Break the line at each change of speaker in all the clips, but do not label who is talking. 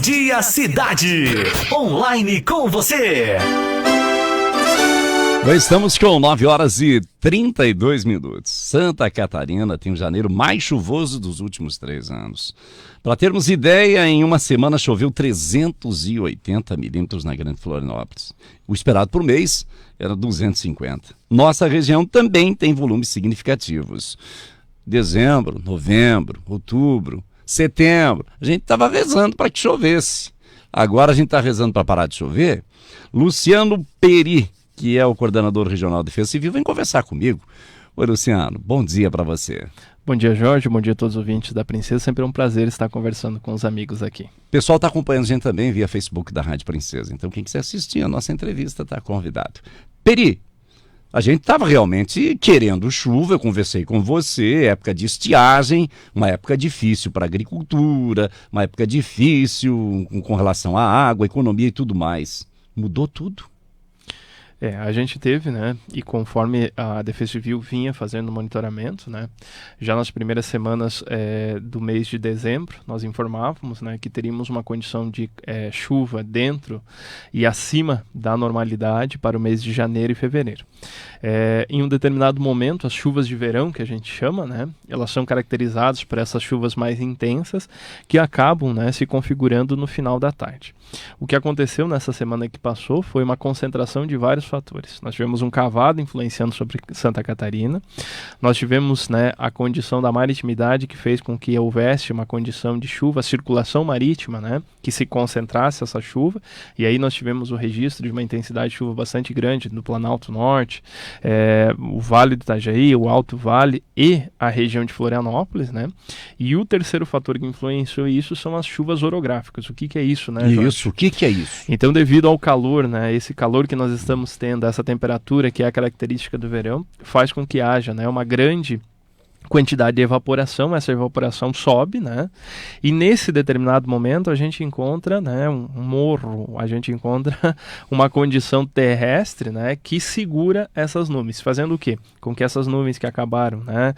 Dia Cidade. Online com você.
Estamos com 9 horas e 32 minutos. Santa Catarina tem o janeiro mais chuvoso dos últimos 3 anos. Para termos ideia, em uma semana choveu 380 milímetros na Grande Florianópolis. O esperado por mês era 250. Nossa região também tem volumes significativos. Dezembro, novembro, outubro, setembro. A gente estava rezando para que chovesse. Agora a gente está rezando para parar de chover. Luciano Peri, que é o coordenador regional de Defesa Civil, vem conversar comigo. Oi, Luciano, bom dia para você.
Bom dia, Jorge, bom dia a todos os ouvintes da Princesa, sempre é um prazer estar conversando com os amigos aqui. O
pessoal está acompanhando a gente também via Facebook da Rádio Princesa, então quem quiser assistir a nossa entrevista está convidado. Peri, a gente estava realmente querendo chuva, eu conversei com você, época de estiagem, uma época difícil para a agricultura, uma época difícil com relação à água, economia e tudo mais. Mudou tudo?
A gente teve, né, e conforme a Defesa Civil vinha fazendo monitoramento, né, já nas primeiras semanas do mês de dezembro, nós informávamos, né, que teríamos uma condição de chuva dentro e acima da normalidade para o mês de janeiro e fevereiro. Em um determinado momento, as chuvas de verão, que a gente chama, né, elas são caracterizadas por essas chuvas mais intensas que acabam, né, se configurando no final da tarde. O que aconteceu nessa semana que passou foi uma concentração de vários fatores. Nós tivemos um cavado influenciando sobre Santa Catarina, nós tivemos, né, a condição da maritimidade que fez com que houvesse uma condição de chuva, circulação marítima, né, que se concentrasse essa chuva, e aí nós tivemos o registro de uma intensidade de chuva bastante grande no Planalto Norte, o Vale do Itajaí, o Alto Vale e a região de Florianópolis, né? E o terceiro fator que influenciou isso são as chuvas orográficas. O que é isso, né, Jorge?
Isso, o que é isso?
Então, devido ao calor, né, esse calor que nós estamos tendo, essa temperatura que é a característica do verão, faz com que haja, né, uma grande quantidade de evaporação, essa evaporação sobe, né? E nesse determinado momento a gente encontra, né, um morro, a gente encontra uma condição terrestre, né, que segura essas nuvens, fazendo o quê? Com que essas nuvens que acabaram, né,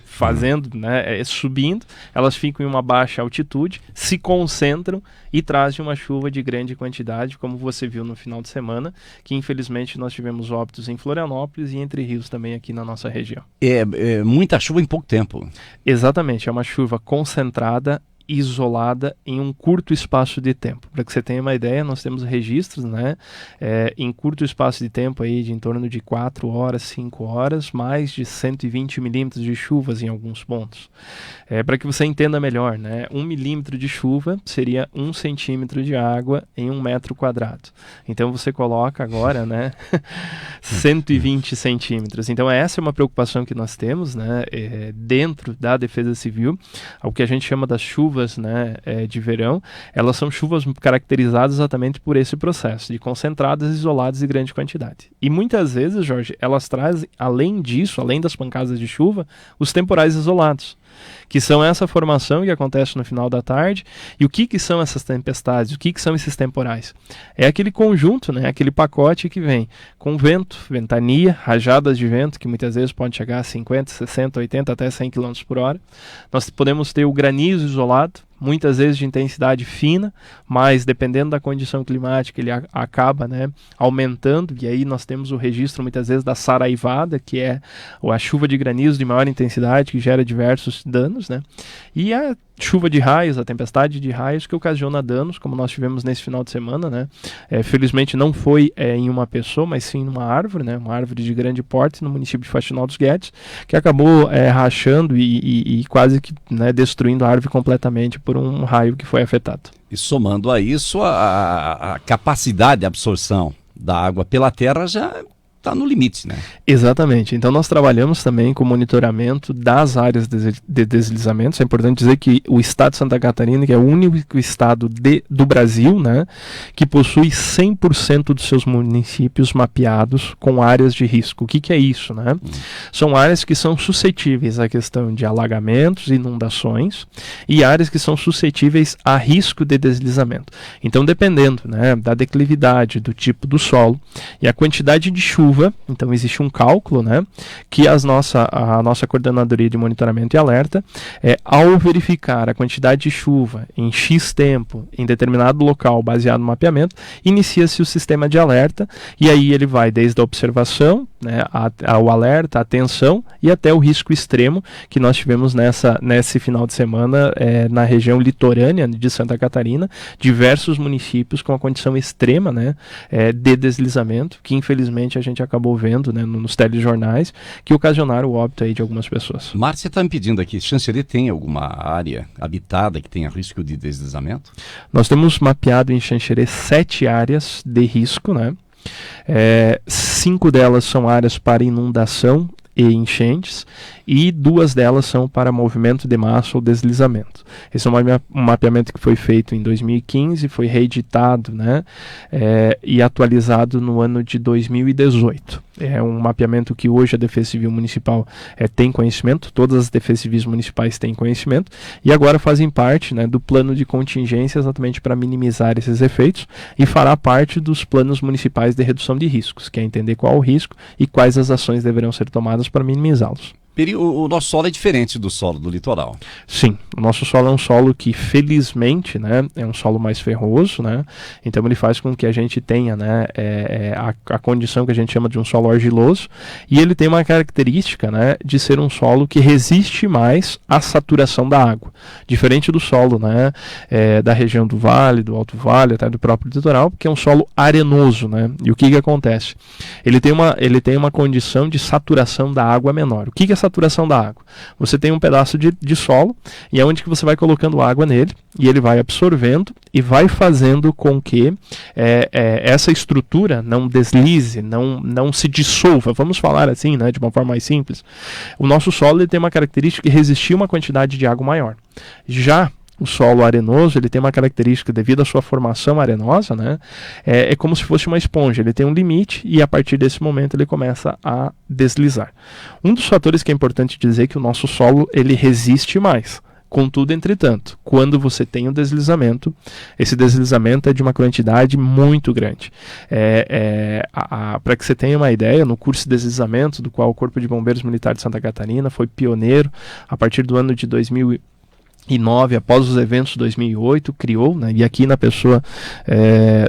fazendo, né, subindo, elas ficam em uma baixa altitude, se concentram e trazem uma chuva de grande quantidade, como você viu no final de semana, que infelizmente nós tivemos óbitos em Florianópolis e Entre Rios também aqui na nossa região.
Muita chuva em pouco tempo.
Exatamente, é uma chuva concentrada, isolada em um curto espaço de tempo. Para que você tenha uma ideia, nós temos registros, né, em curto espaço de tempo aí de em torno de 4 horas, 5 horas, mais de 120 milímetros de chuvas em alguns pontos. Para que você entenda melhor, né, 1 milímetro de chuva seria 1 centímetro de água em 1 metro quadrado. Então você coloca agora, né, 120 centímetros. Então essa é uma preocupação que nós temos, né, dentro da Defesa Civil, o que a gente chama das chuvas, né, de verão. Elas são chuvas caracterizadas exatamente por esse processo de concentradas, isoladas e grande quantidade. E muitas vezes, Jorge, elas trazem, além disso, além das pancadas de chuva, os temporais isolados, que são essa formação que acontece no final da tarde. E o que são essas tempestades? O que são esses temporais? É aquele conjunto, né, aquele pacote que vem com vento, ventania, rajadas de vento, que muitas vezes pode chegar a 50, 60, 80, até 100 km por hora. Nós podemos ter o granizo isolado, muitas vezes de intensidade fina, mas dependendo da condição climática ele acaba, né, aumentando, e aí nós temos o registro muitas vezes da saraivada, que é a chuva de granizo de maior intensidade, que gera diversos danos, né, e a chuva de raios, a tempestade de raios que ocasiona danos, como nós tivemos nesse final de semana, né? Felizmente não foi em uma pessoa, mas sim numa árvore, né? Uma árvore de grande porte no município de Faxinal dos Guedes, que acabou rachando e quase que, né, destruindo a árvore completamente por um raio que foi afetado.
E somando a isso, a capacidade de absorção da água pela terra já está no limite, né?
Exatamente. Então nós trabalhamos também com monitoramento das áreas de deslizamentos. É importante dizer que o estado de Santa Catarina, que é o único estado do Brasil, né, que possui 100% dos seus municípios mapeados com áreas de risco. O que é isso, né? São áreas que são suscetíveis à questão de alagamentos, inundações, e áreas que são suscetíveis a risco de deslizamento. Então, dependendo, né, da declividade, do tipo do solo e a quantidade de chuva chuva, então existe um cálculo, né, que a nossa coordenadoria de monitoramento e alerta, ao verificar a quantidade de chuva em X tempo, em determinado local, baseado no mapeamento, inicia-se o sistema de alerta, e aí ele vai desde a observação, né, ao alerta, a atenção e até o risco extremo que nós tivemos nesse final de semana na região litorânea de Santa Catarina, diversos municípios com a condição extrema, né, de deslizamento, que infelizmente a gente acabou vendo, né, nos telejornais, que ocasionaram o óbito aí de algumas pessoas.
Márcia está me pedindo aqui, Xanxerê tem alguma área habitada que tenha risco de deslizamento?
Nós temos mapeado em Xanxerê 7 áreas de risco, né? 5 delas são áreas para inundação e enchentes, e 2 delas são para movimento de massa ou deslizamento. Esse é um mapeamento que foi feito em 2015, foi reeditado, né, e atualizado no ano de 2018. É um mapeamento que hoje a Defesa Civil Municipal tem conhecimento, todas as Defesas Civis Municipais têm conhecimento, e agora fazem parte, né, do plano de contingência exatamente para minimizar esses efeitos, e fará parte dos planos municipais de redução de riscos, que é entender qual o risco e quais as ações deverão ser tomadas para minimizá-los.
O nosso solo é diferente do solo do litoral.
Sim, o nosso solo é um solo que, felizmente, né, é um solo mais ferroso, né, então ele faz com que a gente tenha, né, a condição que a gente chama de um solo argiloso, e ele tem uma característica, né, de ser um solo que resiste mais à saturação da água, diferente do solo, né, da região do vale, do alto vale, até do próprio litoral, porque é um solo arenoso, né, e o que acontece? Ele tem uma condição de saturação da água menor. O que é saturação da água? Você tem um pedaço de solo, e é onde que você vai colocando água nele, e ele vai absorvendo e vai fazendo com que essa estrutura não deslize, não se dissolva, vamos falar assim, né, de uma forma mais simples. O nosso solo ele tem uma característica de resistir a uma quantidade de água maior. Já o solo arenoso, ele tem uma característica, devido à sua formação arenosa, né, é como se fosse uma esponja, ele tem um limite e a partir desse momento ele começa a deslizar. Um dos fatores que é importante dizer é que o nosso solo ele resiste mais. Contudo, entretanto, quando você tem um deslizamento, esse deslizamento é de uma quantidade muito grande. Para que você tenha uma ideia, no curso de deslizamento, do qual o Corpo de Bombeiros Militar de Santa Catarina foi pioneiro, a partir do ano de 2009, após os eventos de 2008, criou, né, e aqui na pessoa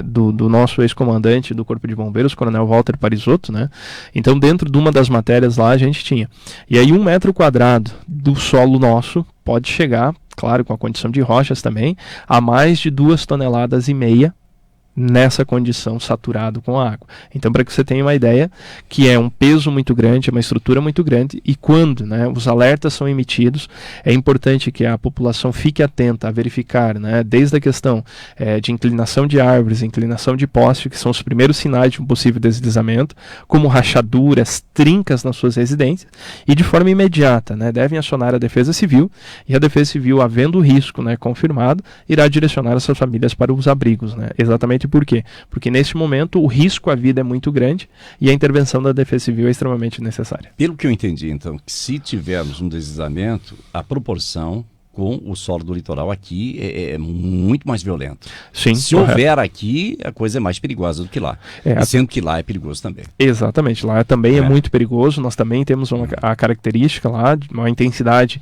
do nosso ex-comandante do Corpo de Bombeiros, Coronel Walter Parisotto, né, então dentro de uma das matérias lá a gente tinha, e aí 1 metro quadrado do solo nosso pode chegar, claro, com a condição de rochas também, a mais de 2,5 toneladas nessa condição saturado com a água. Então, para que você tenha uma ideia, que é um peso muito grande, é uma estrutura muito grande, e quando, né, os alertas são emitidos, é importante que a população fique atenta a verificar, né, desde a questão de inclinação de árvores, inclinação de poste, que são os primeiros sinais de um possível deslizamento, como rachaduras, trincas nas suas residências, e de forma imediata, né, devem acionar a Defesa Civil, e a Defesa Civil, havendo o risco, né, confirmado, irá direcionar essas famílias para os abrigos, né, exatamente por quê? Porque neste momento o risco à vida é muito grande e a intervenção da Defesa Civil é extremamente necessária.
Pelo que eu entendi, então, que se tivermos um deslizamento, a proporção com o solo do litoral aqui é muito mais violento.
Sim,
se houver aqui, a coisa é mais perigosa do que lá. Sendo que lá é perigoso também.
Exatamente, lá também é muito perigoso. Nós também temos a característica lá, de uma intensidade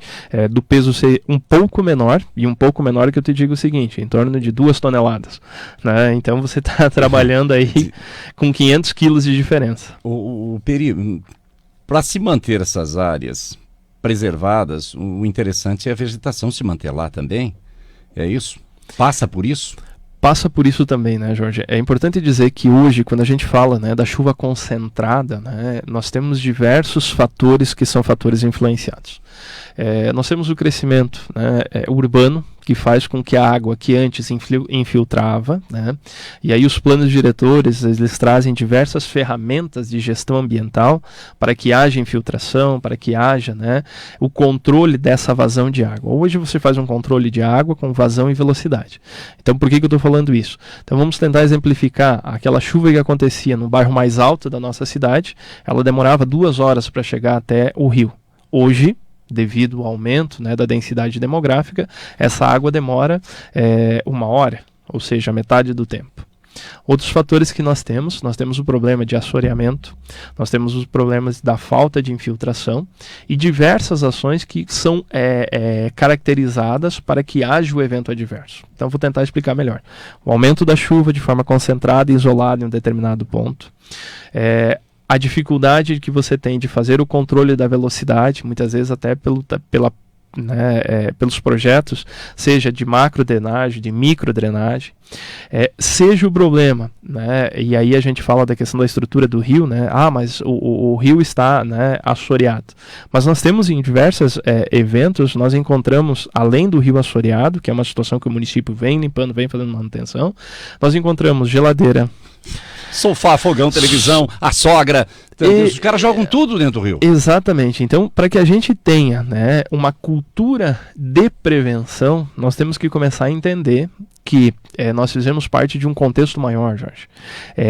do peso ser um pouco menor, e um pouco menor que eu te digo o seguinte, em torno de 2 toneladas. Né? Então você está trabalhando aí com 500 quilos de diferença.
O perigo, para se manter essas áreas preservadas, o interessante é a vegetação se manter lá também, é isso? Passa por isso?
Passa por isso também, né, Jorge? É importante dizer que hoje, quando a gente fala, né, da chuva concentrada, né, nós temos diversos fatores que são fatores influenciados. Nós temos o crescimento, né, urbano, que faz com que a água que antes infiltrava, né, e aí os planos diretores eles trazem diversas ferramentas de gestão ambiental para que haja infiltração, para que haja, né, o controle dessa vazão de água. Hoje você faz um controle de água com vazão e velocidade. Então por que eu estou falando isso? Então vamos tentar exemplificar aquela chuva que acontecia no bairro mais alto da nossa cidade, ela demorava 2 horas para chegar até o rio. Hoje, devido ao aumento, né, da densidade demográfica, essa água demora 1 hora, ou seja, metade do tempo. Outros fatores que nós temos o problema de assoreamento, nós temos os problemas da falta de infiltração e diversas ações que são caracterizadas para que haja o evento adverso. Então vou tentar explicar melhor. O aumento da chuva de forma concentrada e isolada em um determinado ponto, a dificuldade que você tem de fazer o controle da velocidade, muitas vezes até pelos projetos, seja de macro-drenagem, de micro-drenagem, seja o problema, né, e aí a gente fala da questão da estrutura do rio, né, mas o rio está, né, assoreado. Mas nós temos em diversos eventos, nós encontramos, além do rio assoreado, que é uma situação que o município vem limpando, vem fazendo manutenção, nós encontramos geladeira,
sofá, fogão, televisão, a sogra. Os caras jogam tudo dentro do rio.
Exatamente. Então, para que a gente tenha, né, uma cultura de prevenção, nós temos que começar a entender que nós fizemos parte de um contexto maior, Jorge.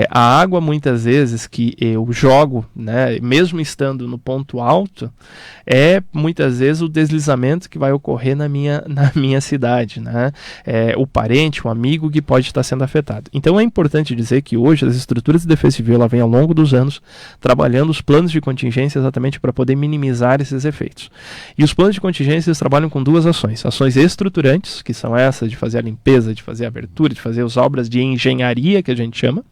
A água, muitas vezes, que eu jogo, né, mesmo estando no ponto alto, muitas vezes o deslizamento que vai ocorrer na minha cidade, né? O parente, o amigo que pode estar sendo afetado. Então é importante dizer que hoje as estruturas de defesa civil ela vem ao longo dos anos trabalhando os planos de contingência exatamente para poder minimizar esses efeitos. E os planos de contingência eles trabalham com duas ações. Ações estruturantes, que são essas de fazer a limpeza, de fazer a abertura, de fazer as obras de engenharia, que a gente chama,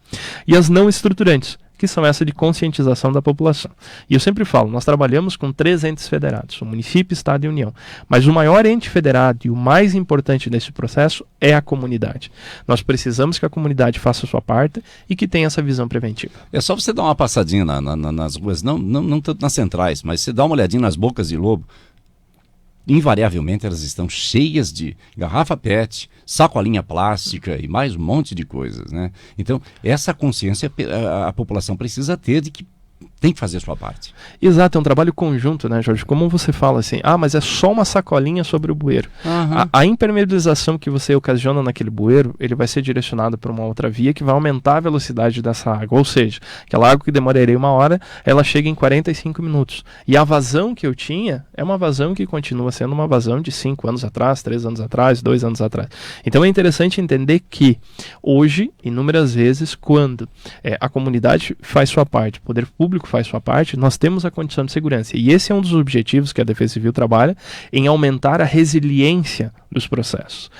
e as não estruturantes, que são essa de conscientização da população. E eu sempre falo, nós trabalhamos com 3 entes federados, o município, estado e união. Mas o maior ente federado e o mais importante nesse processo é a comunidade. Nós precisamos que a comunidade faça a sua parte e que tenha essa visão preventiva.
É só você dar uma passadinha nas ruas, não tanto nas centrais, mas você dá uma olhadinha nas bocas de lobo. Invariavelmente elas estão cheias de garrafa PET, sacolinha plástica e mais um monte de coisas, né? Então, essa consciência a população precisa ter de que tem que fazer a sua parte.
Exato, é um trabalho conjunto, né, Jorge? Como você fala assim, mas é só uma sacolinha sobre o bueiro. Uhum. A impermeabilização que você ocasiona naquele bueiro, ele vai ser direcionado para uma outra via que vai aumentar a velocidade dessa água. Ou seja, aquela água que demoraria 1 hora, ela chega em 45 minutos. E a vazão que eu tinha é uma vazão que continua sendo uma vazão de 5 anos atrás, 3 anos atrás, 2 anos atrás. Então é interessante entender que hoje, inúmeras vezes, quando a comunidade faz sua parte, o poder público faz sua parte, nós temos a condição de segurança. E esse é um dos objetivos que a Defesa Civil trabalha, em aumentar a resiliência dos processos.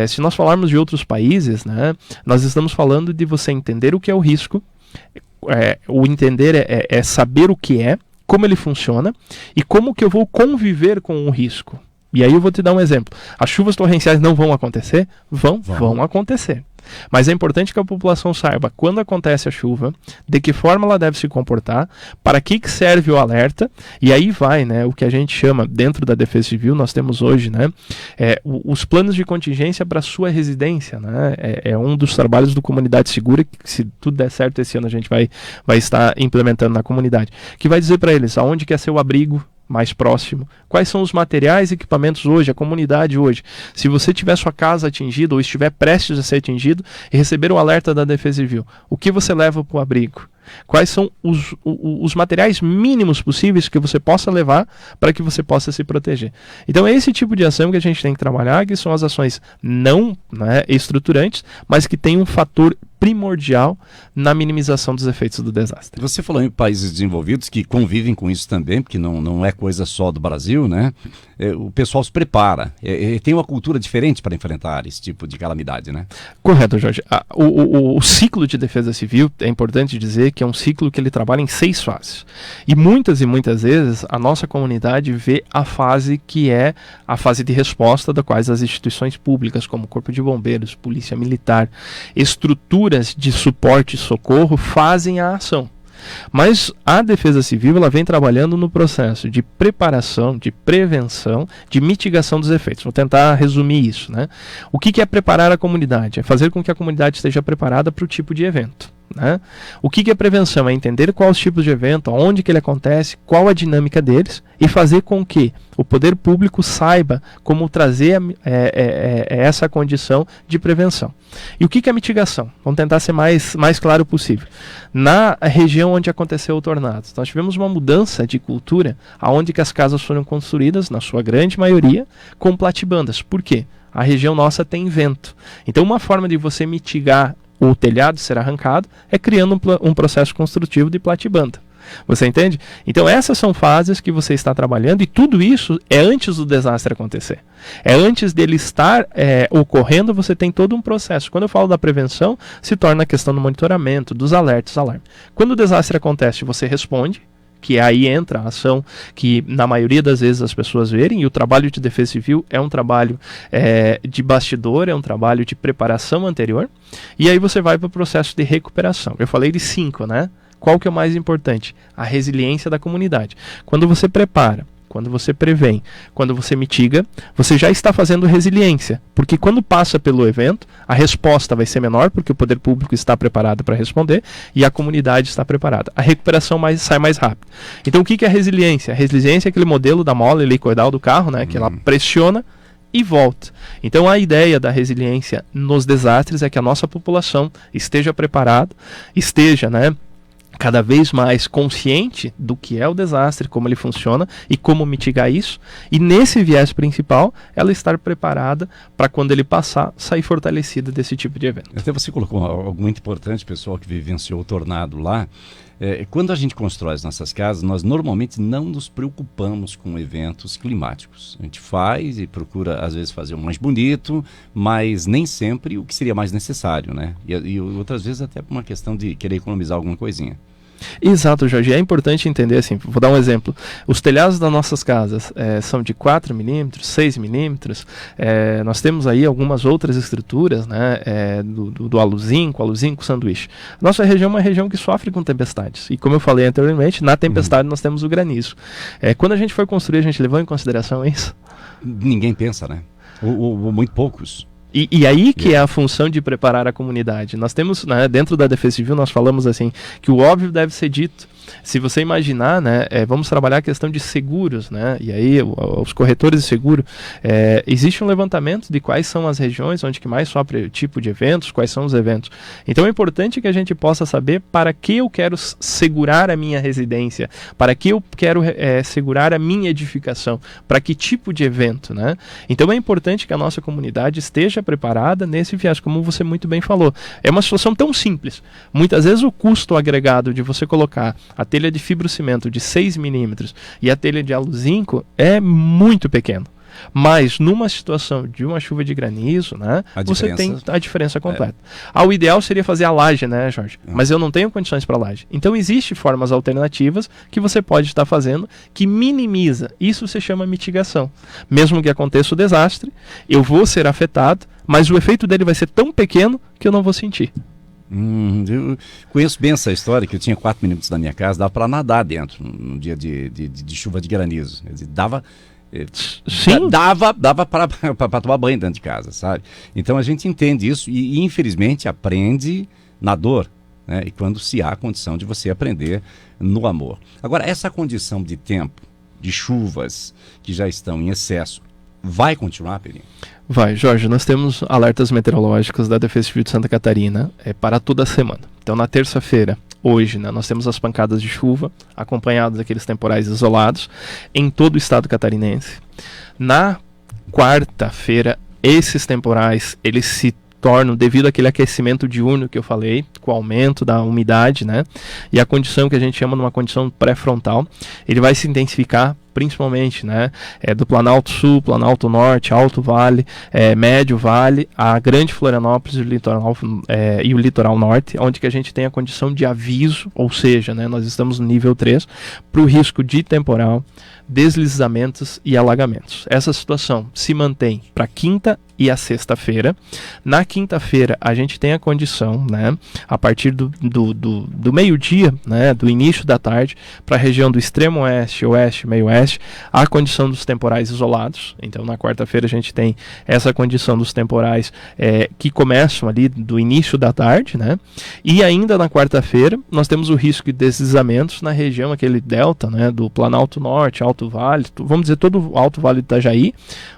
Se nós falarmos de outros países, né, nós estamos falando de você entender o que é o risco, o entender é saber o que é, como ele funciona e como que eu vou conviver com o risco. E aí eu vou te dar um exemplo. As chuvas torrenciais não vão acontecer? Vão acontecer. Mas é importante que a população saiba quando acontece a chuva, de que forma ela deve se comportar, para que serve o alerta, e aí vai, né, o que a gente chama, dentro da Defesa Civil, nós temos hoje, né, os planos de contingência para a sua residência, né, é um dos trabalhos do Comunidade Segura, que se tudo der certo esse ano a gente vai estar implementando na comunidade, que vai dizer para eles aonde que é seu abrigo mais próximo, quais são os materiais e equipamentos hoje, a comunidade hoje. Se você tiver sua casa atingida ou estiver prestes a ser atingido e receber um alerta da Defesa Civil, o que você leva para o abrigo? Quais são os materiais mínimos possíveis que você possa levar para que você possa se proteger? Então é esse tipo de ação que a gente tem que trabalhar, que são as ações não, né, estruturantes, mas que tem um fator primordial na minimização dos efeitos do desastre.
Você falou em países desenvolvidos que convivem com isso também, porque não é coisa só do Brasil, né? O pessoal se prepara, tem uma cultura diferente para enfrentar esse tipo de calamidade, né?
Correto, Jorge. O ciclo de defesa civil, é importante dizer que é um ciclo que ele trabalha em 6 fases. E muitas vezes a nossa comunidade vê a fase que é a fase de resposta da quais as instituições públicas, como Corpo de Bombeiros, Polícia Militar, estruturas de suporte e socorro fazem a ação. Mas a Defesa Civil ela vem trabalhando no processo de preparação, de prevenção, de mitigação dos efeitos. Vou tentar resumir isso, né? O que é preparar a comunidade? É fazer com que a comunidade esteja preparada para o tipo de evento, né? O que é prevenção? É entender quais os tipos de evento, onde que ele acontece, qual a dinâmica deles e fazer com que o poder público saiba como trazer essa condição de prevenção. E o que é mitigação? Vamos tentar ser mais claro possível. Na região onde aconteceu o tornado, nós tivemos uma mudança de cultura, onde que as casas foram construídas, na sua grande maioria, com platibandas. Por quê? A região nossa tem vento. Então uma forma de você mitigar o telhado ser arrancado, é criando um processo construtivo de platibanda. Você entende? Então essas são fases que você está trabalhando e tudo isso é antes do desastre acontecer. É antes dele estar ocorrendo, você tem todo um processo. Quando eu falo da prevenção, se torna a questão do monitoramento, dos alertas, alarme. Quando o desastre acontece, você responde, que aí entra a ação que na maioria das vezes as pessoas verem, e o trabalho de defesa civil é um trabalho de bastidor, é um trabalho de preparação anterior, e aí você vai para o processo de recuperação. Eu falei de 5, né? Qual que é o mais importante? A resiliência da comunidade. Quando você prepara, quando você prevém, quando você mitiga, você já está fazendo resiliência. Porque quando passa pelo evento, a resposta vai ser menor, porque o poder público está preparado para responder e a comunidade está preparada. A recuperação sai mais rápido. Então o que é a resiliência? A resiliência é aquele modelo da mola helicoidal do carro, né, que ela pressiona e volta. Então a ideia da resiliência nos desastres é que a nossa população esteja preparada, esteja, né, cada vez mais consciente do que é o desastre, como ele funciona e como mitigar isso, e nesse viés principal, ela estar preparada para quando ele passar, sair fortalecida desse tipo de evento.
Até você colocou algo muito importante, pessoal que vivenciou o tornado lá. Quando a gente constrói as nossas casas, nós normalmente não nos preocupamos com eventos climáticos. A gente faz e procura, às vezes, fazer o mais bonito, mas nem sempre o que seria mais necessário, né? E outras vezes até por uma questão de querer economizar alguma coisinha.
Exato, Jorge. É importante entender assim, vou dar um exemplo. Os telhados das nossas casas são de 4 milímetros, 6 milímetros. Nós temos aí algumas outras estruturas, né, do aluzinco sanduíche. Nossa região é uma região que sofre com tempestades. E como eu falei anteriormente, na tempestade nós temos o granizo. Quando a gente foi construir, a gente levou em consideração isso?
Ninguém pensa, né? Ou muito poucos.
E aí que é a função de preparar a comunidade. Nós temos, né, dentro da Defesa Civil, nós falamos assim, que o óbvio deve ser dito. Se você imaginar, né, vamos trabalhar a questão de seguros, né, e aí os corretores de seguro, existe um levantamento de quais são as regiões onde que mais sofre tipo de eventos, quais são os eventos. Então é importante que a gente possa saber para que eu quero segurar a minha residência, para que eu quero segurar a minha edificação, para que tipo de evento, né? Então é importante que a nossa comunidade esteja preparada nesse viés, como você muito bem falou. É uma situação tão simples. Muitas vezes o custo agregado de você colocar a telha de fibrocimento de 6 milímetros e a telha de aluzinco é muito pequeno. Mas numa situação de uma chuva de granizo, né, você tem a diferença completa. O ideal seria fazer a laje, né, Jorge? Mas eu não tenho condições para laje. Então existem formas alternativas que você pode estar fazendo que minimiza. Isso se chama mitigação. Mesmo que aconteça o desastre, eu vou ser afetado, mas o efeito dele vai ser tão pequeno que eu não vou sentir.
Eu conheço bem essa história, que eu tinha 4 minutos na minha casa, dava para nadar dentro, no dia de chuva de granizo. Quer dizer, dava para tomar banho dentro de casa, sabe? Então a gente entende isso e infelizmente aprende na dor, né? E quando se há condição de você aprender no amor. Agora, essa condição de tempo, de chuvas que já estão em excesso, vai continuar, Pelinho?
Vai, Jorge, nós temos alertas meteorológicos da Defesa Civil de Santa Catarina para toda a semana. Então na terça-feira, hoje, né, nós temos as pancadas de chuva, acompanhadas daqueles temporais isolados, em todo o estado catarinense. Na quarta-feira, esses temporais, eles se tornam, devido àquele aquecimento diurno que eu falei, com o aumento da umidade, né, e a condição que a gente chama de uma condição pré-frontal, ele vai se intensificar principalmente, né, do Planalto Sul, Planalto Norte, Alto Vale, Médio Vale, a Grande Florianópolis e o Litoral Norte, onde que a gente tem a condição de aviso, ou seja, né, nós estamos no nível 3, para o risco de temporal, deslizamentos e alagamentos. Essa situação se mantém para quinta e a sexta-feira. Na quinta-feira a gente tem a condição, né, a partir do meio-dia, né, do início da tarde, para a região do extremo oeste, oeste, meio oeste, a condição dos temporais isolados. Então na quarta-feira a gente tem essa condição dos temporais que começam ali do início da tarde, né, e ainda na quarta-feira nós temos o risco de deslizamentos na região, aquele delta, né, do Planalto Norte, Alto Vale, vamos dizer todo o Alto Vale do Itajaí,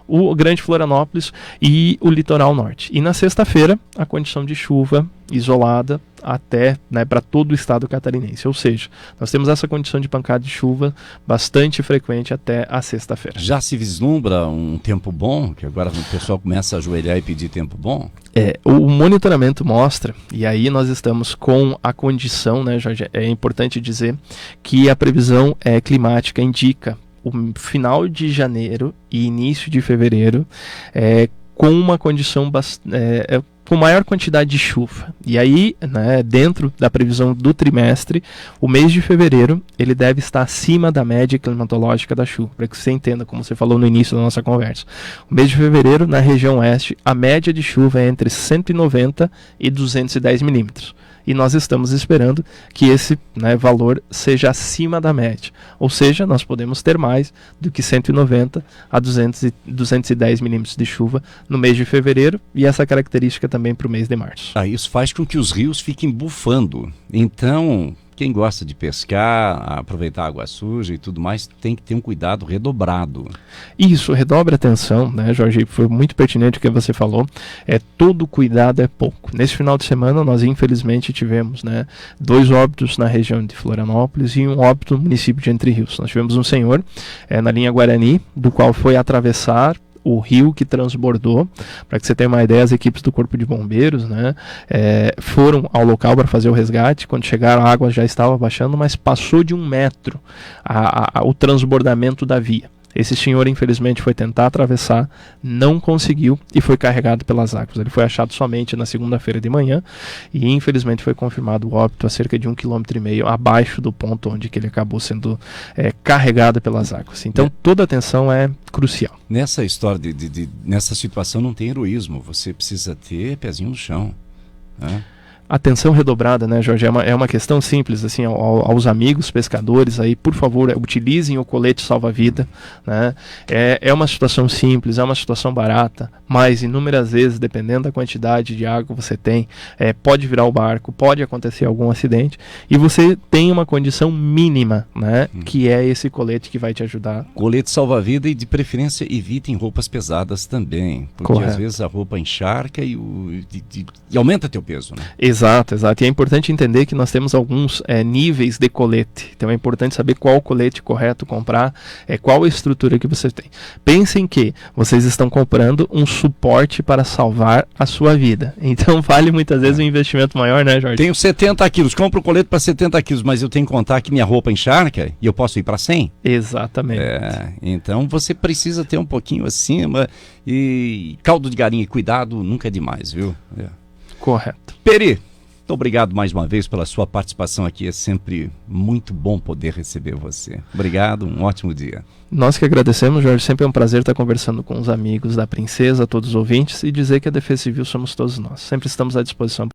o Grande Florianópolis e o Litoral Norte. E na sexta-feira, a condição de chuva isolada até, né, para todo o estado catarinense. Ou seja, nós temos essa condição de pancada de chuva bastante frequente até a sexta-feira.
Já se vislumbra um tempo bom, que agora o pessoal começa a ajoelhar e pedir tempo bom?
O monitoramento mostra, e aí nós estamos com a condição, né, Jorge, é importante dizer que a previsão climática indica o final de janeiro e início de fevereiro com uma condição com maior quantidade de chuva. E aí, né, dentro da previsão do trimestre, o mês de fevereiro ele deve estar acima da média climatológica da chuva, para que você entenda, como você falou no início da nossa conversa. O mês de fevereiro, na região oeste, a média de chuva é entre 190 e 210 milímetros. E nós estamos esperando que esse, né, valor seja acima da média. Ou seja, nós podemos ter mais do que 190 a 210 milímetros de chuva no mês de fevereiro, e essa característica também para o mês de março.
Isso faz com que os rios fiquem bufando. Então, quem gosta de pescar, aproveitar a água suja e tudo mais, tem que ter um cuidado redobrado.
Isso, redobre a atenção, né, Jorge? Foi muito pertinente o que você falou. Todo cuidado é pouco. Nesse final de semana, nós infelizmente tivemos, né, 2 óbitos na região de Florianópolis e um óbito no município de Entre Rios. Nós tivemos um senhor na linha Guarani, do qual foi atravessar o rio que transbordou. Para que você tenha uma ideia, as equipes do Corpo de Bombeiros, né, foram ao local para fazer o resgate. Quando chegaram, a água já estava baixando, mas passou de 1 metro o transbordamento da via. Esse senhor, infelizmente, foi tentar atravessar, não conseguiu e foi carregado pelas águas. Ele foi achado somente na segunda-feira de manhã e, infelizmente, foi confirmado o óbito a cerca de 1,5 km abaixo do ponto onde que ele acabou sendo carregado pelas águas. Então, toda atenção é crucial.
Nessa história, nessa situação, não tem heroísmo. Você precisa ter pezinho no chão, né?
Atenção redobrada, né, Jorge? É uma questão simples, assim, aos amigos pescadores aí, por favor, utilizem o colete salva-vida, né? É uma situação simples, é uma situação barata, mas inúmeras vezes, dependendo da quantidade de água que você tem, pode virar o barco, pode acontecer algum acidente, e você tem uma condição mínima, né, que é esse colete que vai te ajudar.
Colete salva-vida, e de preferência evitem roupas pesadas também, porque
Correto.
Às vezes a roupa encharca e aumenta teu peso, né?
Exato. E é importante entender que nós temos alguns níveis de colete. Então é importante saber qual colete correto comprar, qual a estrutura que você tem. Pensem que vocês estão comprando um suporte para salvar a sua vida. Então vale muitas vezes um investimento maior, né, Jorge?
Tenho 70 quilos, compro um colete para 70 quilos, mas eu tenho que contar que minha roupa encharca e eu posso ir para 100?
Exatamente.
Então você precisa ter um pouquinho acima, e caldo de galinha e cuidado nunca é demais, viu?
Correto.
Peri, muito obrigado mais uma vez pela sua participação aqui. É sempre muito bom poder receber você. Obrigado, um ótimo dia.
Nós que agradecemos, Jorge. Sempre é um prazer estar conversando com os amigos da Princesa, todos os ouvintes, e dizer que a Defesa Civil somos todos nós. Sempre estamos à disposição.